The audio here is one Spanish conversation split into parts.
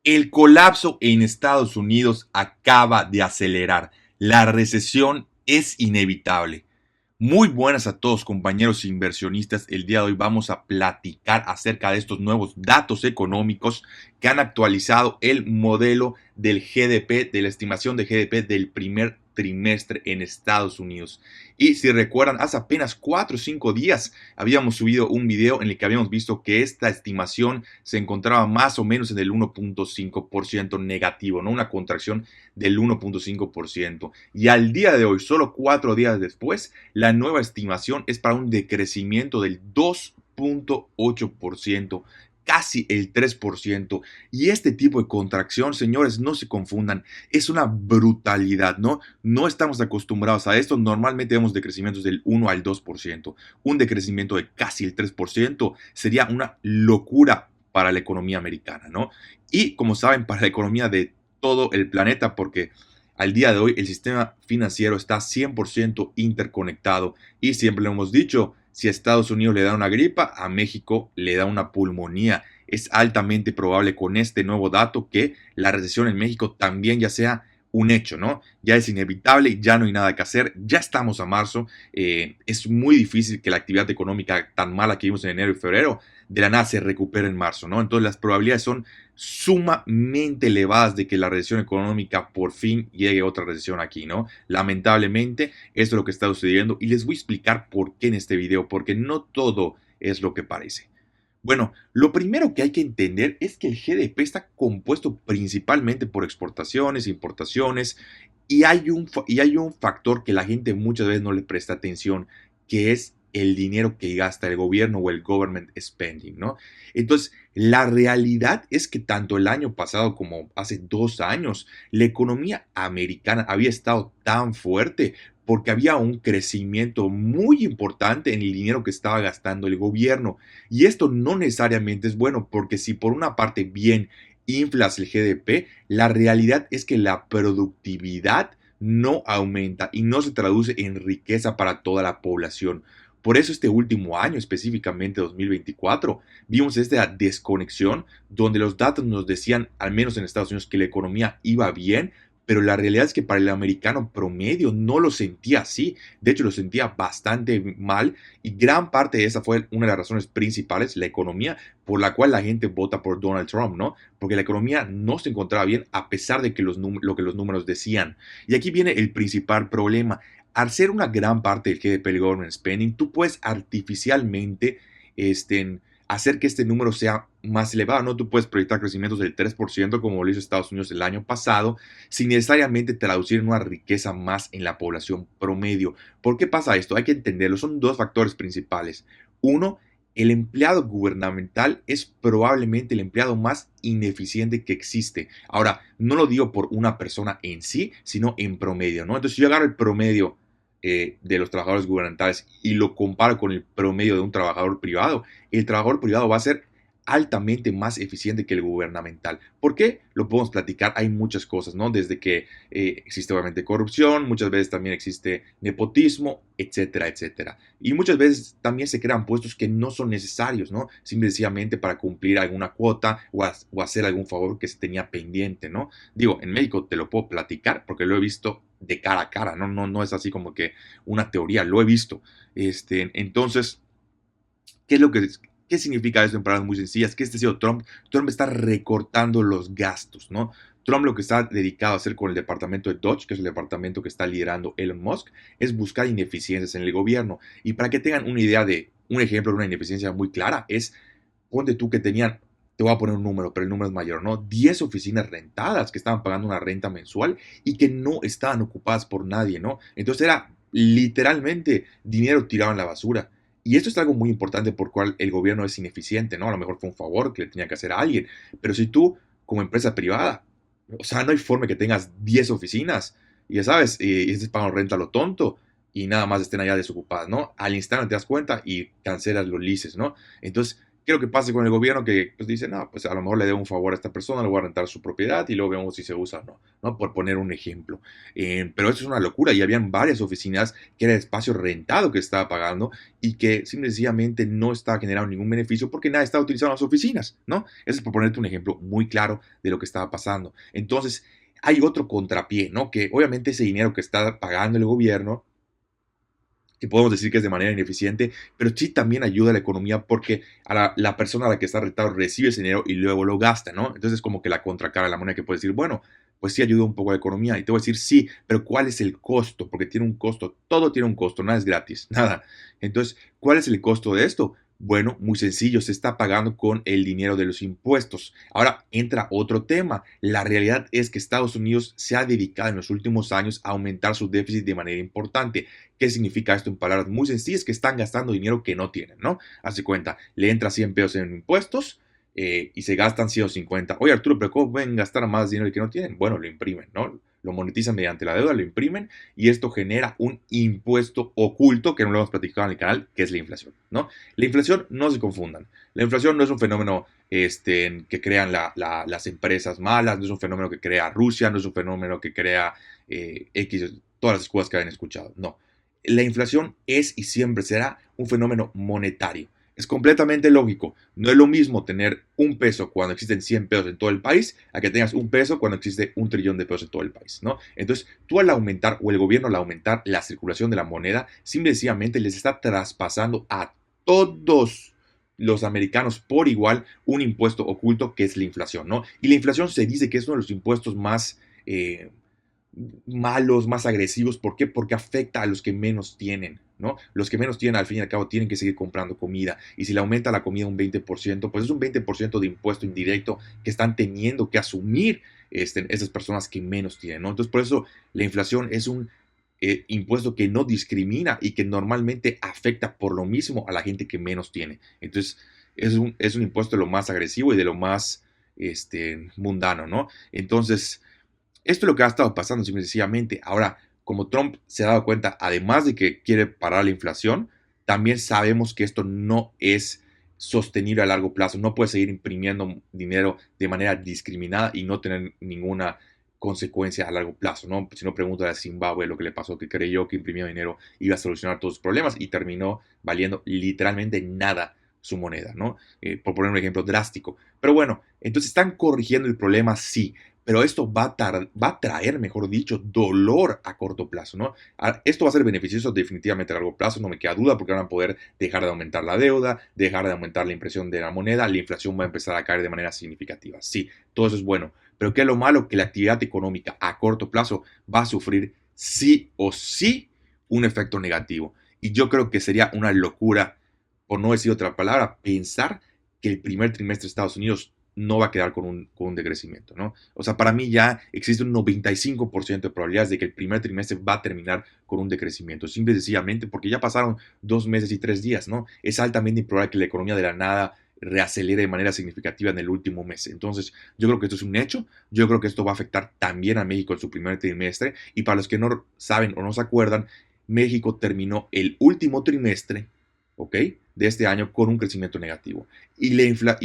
El colapso en Estados Unidos acaba de acelerar. La recesión es inevitable. Muy buenas a todos, compañeros inversionistas. El día de hoy vamos a platicar acerca de estos nuevos datos económicos que han actualizado el modelo del GDP, de la estimación de GDP del primer trimestre en Estados Unidos. Y si recuerdan, hace apenas 4 o 5 días habíamos subido un video en el que habíamos visto que esta estimación se encontraba más o menos en el 1.5% negativo, ¿no? Una contracción del 1.5%. Y al día de hoy, solo 4 días después, la nueva estimación es para un decrecimiento del 2.8%, casi el 3%. Y este tipo de contracción, señores, no se confundan, es una brutalidad, ¿no? No estamos acostumbrados a esto. Normalmente vemos decrecimientos del 1 al 2%. Un decrecimiento de casi el 3% sería una locura para la economía americana, ¿no? Y como saben, para la economía de todo el planeta, porque al día de hoy el sistema financiero está 100% interconectado y siempre lo hemos dicho, si a Estados Unidos le da una gripa, a México le da una pulmonía. Es altamente probable con este nuevo dato que la recesión en México también ya sea un hecho, ¿no? Ya es inevitable, ya no hay nada que hacer, ya estamos a marzo, es muy difícil que la actividad económica tan mala que vimos en enero y febrero de la nada se recupere en marzo, ¿no? Entonces las probabilidades son sumamente elevadas de que la recesión económica por fin llegue otra recesión aquí, ¿no? Lamentablemente, esto es lo que está sucediendo y les voy a explicar por qué en este video, porque no todo es lo que parece. Bueno, lo primero que hay que entender es que el GDP está compuesto principalmente por exportaciones, importaciones, y hay un factor que la gente muchas veces no le presta atención, que es el dinero que gasta el gobierno o el government spending, ¿no? Entonces, la realidad es que tanto el año pasado como hace 2 años, la economía americana había estado tan fuerte porque había un crecimiento muy importante en el dinero que estaba gastando el gobierno. Y esto no necesariamente es bueno, porque si por una parte bien inflas el GDP, la realidad es que la productividad no aumenta y no se traduce en riqueza para toda la población. Por eso este último año, específicamente 2024, vimos esta desconexión donde los datos nos decían, al menos en Estados Unidos, que la economía iba bien, pero la realidad es que para el americano promedio no lo sentía así. De hecho, lo sentía bastante mal y gran parte de esa fue una de las razones principales, la economía, por la cual la gente vota por Donald Trump, ¿no? Porque la economía no se encontraba bien a pesar de que lo que los números decían. Y aquí viene el principal problema. Al ser una gran parte del GDP, el government spending, tú puedes artificialmente hacer que este número sea más elevado, ¿no? Tú puedes proyectar crecimientos del 3% como lo hizo Estados Unidos el año pasado, sin necesariamente traducir en una riqueza más en la población promedio. ¿Por qué pasa esto? Hay que entenderlo. Son dos factores principales. Uno, el empleado gubernamental es probablemente el empleado más ineficiente que existe. Ahora, no lo digo por una persona en sí, sino en promedio, ¿no? Entonces, si yo agarro el promedio de los trabajadores gubernamentales y lo comparo con el promedio de un trabajador privado, el trabajador privado va a ser altamente más eficiente que el gubernamental. ¿Por qué? Lo podemos platicar. Hay muchas cosas, ¿no? Desde que existe obviamente corrupción, muchas veces también existe nepotismo, etcétera, etcétera. Y muchas veces también se crean puestos que no son necesarios, ¿no? Simplemente para cumplir alguna cuota o hacer algún favor que se tenía pendiente, ¿no? Digo, en México te lo puedo platicar porque lo he visto de cara a cara, ¿no? No es así como que una teoría, lo he visto. Entonces, ¿qué es lo que ¿Qué significa eso en palabras muy sencillas? Que este señor Trump está recortando los gastos, ¿no? Trump lo que está dedicado a hacer con el departamento de Dodge, que es el departamento que está liderando Elon Musk, es buscar ineficiencias en el gobierno. Y para que tengan una idea de un ejemplo de una ineficiencia muy clara, es, ponte tú que tenían, te voy a poner un número, pero el número es mayor, ¿no? 10 oficinas rentadas que estaban pagando una renta mensual y que no estaban ocupadas por nadie, ¿no? Entonces era literalmente dinero tirado en la basura. Y esto es algo muy importante por cual el gobierno es ineficiente, ¿no? A lo mejor fue un favor que le tenía que hacer a alguien, pero si tú, como empresa privada, o sea, no hay forma que tengas 10 oficinas y ya sabes, y estés pagando renta a lo tonto y nada más estén allá desocupadas, ¿no? Al instante te das cuenta y cancelas los leases, ¿no? Entonces, ¿Qué es lo que pasa con el gobierno? Que pues dice, no, pues a lo mejor le debo un favor a esta persona, le voy a rentar su propiedad y luego vemos si se usa o no, ¿no? Por poner un ejemplo. Pero eso es una locura y habían varias oficinas que era espacio rentado que estaba pagando y que sencillamente no estaba generando ningún beneficio porque nadie estaba utilizando las oficinas, ¿no? Eso es por ponerte un ejemplo muy claro de lo que estaba pasando. Entonces, hay otro contrapié, ¿no? Que obviamente ese dinero que está pagando el gobierno que podemos decir que es de manera ineficiente, pero sí también ayuda a la economía porque a la persona a la que está rentado recibe ese dinero y luego lo gasta, ¿no? Entonces es como que la contracara de la moneda que puede decir, bueno, pues sí ayuda un poco a la economía. Y te voy a decir, sí, pero ¿cuál es el costo? Porque tiene un costo, todo tiene un costo, nada es gratis, nada. Entonces, ¿cuál es el costo de esto? Bueno, muy sencillo, se está pagando con el dinero de los impuestos. Ahora entra otro tema. La realidad es que Estados Unidos se ha dedicado en los últimos años a aumentar su déficit de manera importante. ¿Qué significa esto en palabras muy sencillas? Que están gastando dinero que no tienen, ¿no? Hace cuenta, le entra 100 pesos en impuestos y se gastan 150. Oye, Arturo, ¿pero cómo pueden gastar más dinero que no tienen? Bueno, lo imprimen, ¿no? Lo monetizan mediante la deuda, lo imprimen y esto genera un impuesto oculto que no lo hemos platicado en el canal, que es la inflación, ¿no? La inflación, no se confundan. La inflación no es un fenómeno que crean las empresas malas, no es un fenómeno que crea Rusia, no es un fenómeno que crea X, todas las cosas que hayan escuchado. No. La inflación es y siempre será un fenómeno monetario. Es completamente lógico. No es lo mismo tener un peso cuando existen 100 pesos en todo el país a que tengas un peso cuando existe 1 trillón de pesos en todo el país, ¿no? Entonces, tú al aumentar o el gobierno al aumentar la circulación de la moneda, simplemente les está traspasando a todos los americanos por igual un impuesto oculto que es la inflación, ¿no? Y la inflación se dice que es uno de los impuestos más malos, más agresivos. ¿Por qué? Porque afecta a los que menos tienen, ¿no? Los que menos tienen, al fin y al cabo, tienen que seguir comprando comida. Y si le aumenta la comida un 20%, pues es un 20% de impuesto indirecto que están teniendo que asumir esas personas que menos tienen, ¿no? Entonces, por eso la inflación es un impuesto que no discrimina y que normalmente afecta por lo mismo a la gente que menos tiene. Entonces, es un impuesto de lo más agresivo y de lo más mundano, ¿no? Entonces, esto es lo que ha estado pasando simple y sencillamente. Ahora, como Trump se ha dado cuenta, además de que quiere parar la inflación, también sabemos que esto no es sostenible a largo plazo. No puede seguir imprimiendo dinero de manera discriminada y no tener ninguna consecuencia a largo plazo, ¿no? Si no, pregunta a Zimbabue lo que le pasó, que creyó que imprimiendo dinero iba a solucionar todos sus problemas y terminó valiendo literalmente nada su moneda, ¿no? Por poner un ejemplo drástico. Pero bueno, entonces están corrigiendo el problema, sí, pero esto va a traer, mejor dicho, dolor a corto plazo, ¿no? Esto va a ser beneficioso definitivamente a largo plazo, no me queda duda, porque van a poder dejar de aumentar la deuda, dejar de aumentar la impresión de la moneda, la inflación va a empezar a caer de manera significativa. Sí, todo eso es bueno, pero ¿qué es lo malo? Que la actividad económica a corto plazo va a sufrir sí o sí un efecto negativo. Y yo creo que sería una locura, por no decir otra palabra, pensar que el primer trimestre de Estados Unidos no va a quedar con un decrecimiento, ¿no? O sea, para mí ya existe un 95% de probabilidades de que el primer trimestre va a terminar con un decrecimiento, simple y sencillamente porque ya pasaron 2 meses y 3 días, ¿no? Es altamente improbable que la economía de la nada reacelere de manera significativa en el último mes. Entonces, yo creo que esto es un hecho, yo creo que esto va a afectar también a México en su primer trimestre, y para los que no saben o no se acuerdan, México terminó el último trimestre, ¿ok?, de este año con un crecimiento negativo. Y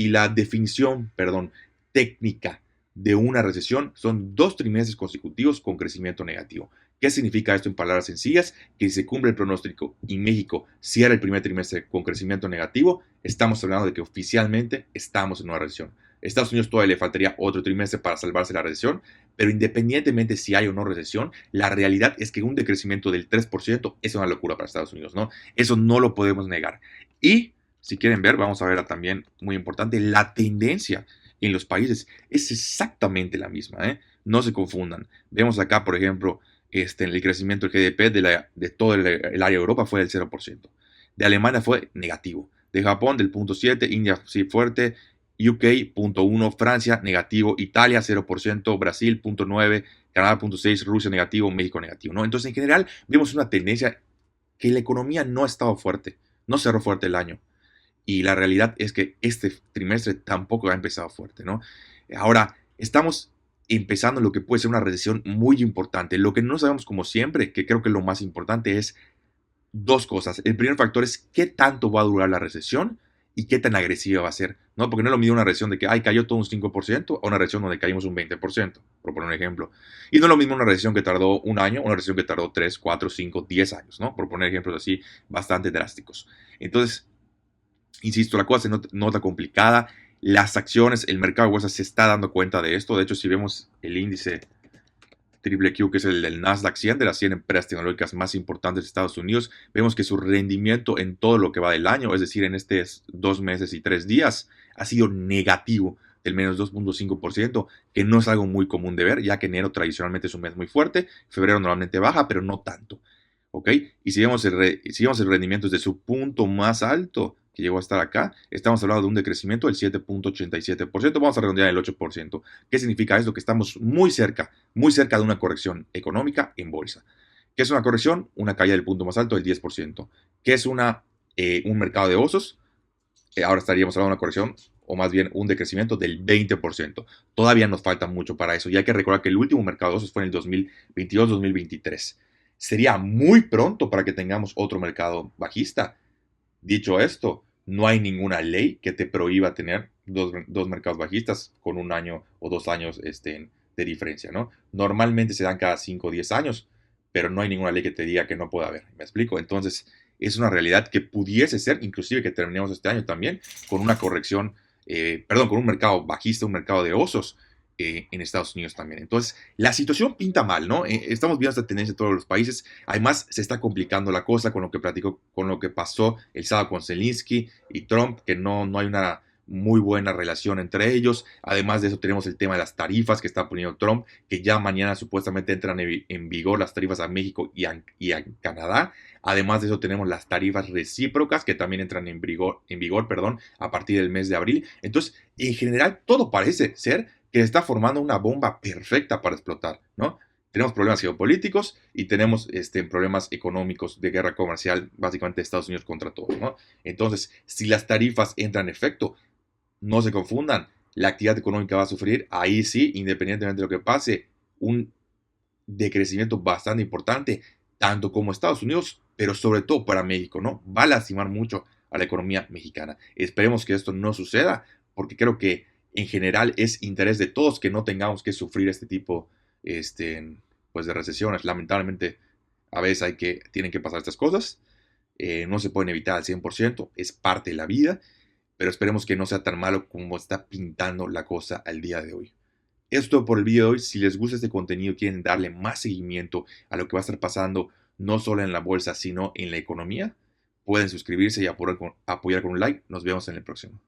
la definición, perdón, técnica de una recesión son 2 trimestres consecutivos con crecimiento negativo. ¿Qué significa esto en palabras sencillas? Que si se cumple el pronóstico y México cierra el primer trimestre con crecimiento negativo, estamos hablando de que oficialmente estamos en una recesión. Estados Unidos todavía le faltaría otro trimestre para salvarse la recesión, pero independientemente si hay o no recesión, la realidad es que un decrecimiento del 3% es una locura para Estados Unidos, ¿no? Eso no lo podemos negar. Y si quieren ver, vamos a ver también, muy importante, la tendencia en los países es exactamente la misma, ¿eh? No se confundan. Vemos acá, por ejemplo, el crecimiento del GDP de todo el área de Europa fue del 0%. De Alemania fue negativo. De Japón del 0.7, India sí fuerte, UK 0.1, Francia negativo, Italia 0%, Brasil 0.9, Canadá 0.6, Rusia negativo, México negativo, ¿no? Entonces, en general, vemos una tendencia que la economía no ha estado fuerte, no cerró fuerte el año. Y la realidad es que este trimestre tampoco ha empezado fuerte, ¿no? Ahora, estamos empezando lo que puede ser una recesión muy importante. Lo que no sabemos, como siempre, que creo que lo más importante es dos cosas. El primer factor es qué tanto va a durar la recesión y qué tan agresiva va a ser, ¿no? Porque no es lo mismo una recesión de que, ay, cayó todo un 5% a una recesión donde caímos un 20%, por poner un ejemplo. Y no es lo mismo una recesión que tardó un año, una recesión que tardó 3, 4, 5, 10 años, ¿no? Por poner ejemplos así bastante drásticos. Entonces, insisto, la cosa se nota complicada. Las acciones, el mercado de bolsa se está dando cuenta de esto. De hecho, si vemos el índice Triple Q, que es el del Nasdaq 100, de las 100 empresas tecnológicas más importantes de Estados Unidos, vemos que su rendimiento en todo lo que va del año, es decir, en estos 2 meses y 3 días, ha sido negativo, del menos 2.5%, que no es algo muy común de ver, ya que enero tradicionalmente es un mes muy fuerte, febrero normalmente baja, pero no tanto. ¿Ok? Y si vemos el rendimiento desde su punto más alto, que llegó a estar acá, estamos hablando de un decrecimiento del 7.87%, vamos a redondear el 8%. ¿Qué significa esto? Que estamos muy cerca de una corrección económica en bolsa. ¿Qué es una corrección? Una caída del punto más alto del 10%. ¿Qué es un mercado de osos? Ahora estaríamos hablando de una corrección o más bien un decrecimiento del 20%. Todavía nos falta mucho para eso, y hay que recordar que el último mercado de osos fue en el 2022-2023. Sería muy pronto para que tengamos otro mercado bajista. Dicho esto, no hay ninguna ley que te prohíba tener dos mercados bajistas con un año o 2 años de diferencia, ¿no? Normalmente se dan cada 5 o 10 años, pero no hay ninguna ley que te diga que no pueda haber. ¿Me explico? Entonces, es una realidad que pudiese ser, inclusive que terminemos este año también con una corrección, con un mercado bajista, un mercado de osos, en Estados Unidos también. Entonces, la situación pinta mal, ¿no? Estamos viendo esta tendencia en todos los países. Además, se está complicando la cosa con lo que platicó, con lo que pasó el sábado con Zelensky y Trump, que no hay una muy buena relación entre ellos. Además de eso, tenemos el tema de las tarifas que está poniendo Trump, que ya mañana supuestamente entran en vigor las tarifas a México y a Canadá. Además de eso, tenemos las tarifas recíprocas que también entran en vigor, a partir del mes de abril. Entonces, en general, todo parece ser que está formando una bomba perfecta para explotar, ¿no? Tenemos problemas geopolíticos y tenemos problemas económicos de guerra comercial, básicamente Estados Unidos contra todos, ¿no? Entonces, si las tarifas entran en efecto, no se confundan, la actividad económica va a sufrir, ahí sí, independientemente de lo que pase, un decrecimiento bastante importante, tanto como Estados Unidos, pero sobre todo para México, ¿no? Va a lastimar mucho a la economía mexicana. Esperemos que esto no suceda, porque creo que en general es interés de todos que no tengamos que sufrir este tipo pues de recesiones. Lamentablemente, a veces tienen que pasar estas cosas. No se pueden evitar al 100%, es parte de la vida, pero esperemos que no sea tan malo como está pintando la cosa al día de hoy. Esto por el video de hoy. Si les gusta este contenido y quieren darle más seguimiento a lo que va a estar pasando, no solo en la bolsa, sino en la economía, pueden suscribirse y apoyar con un like. Nos vemos en el próximo.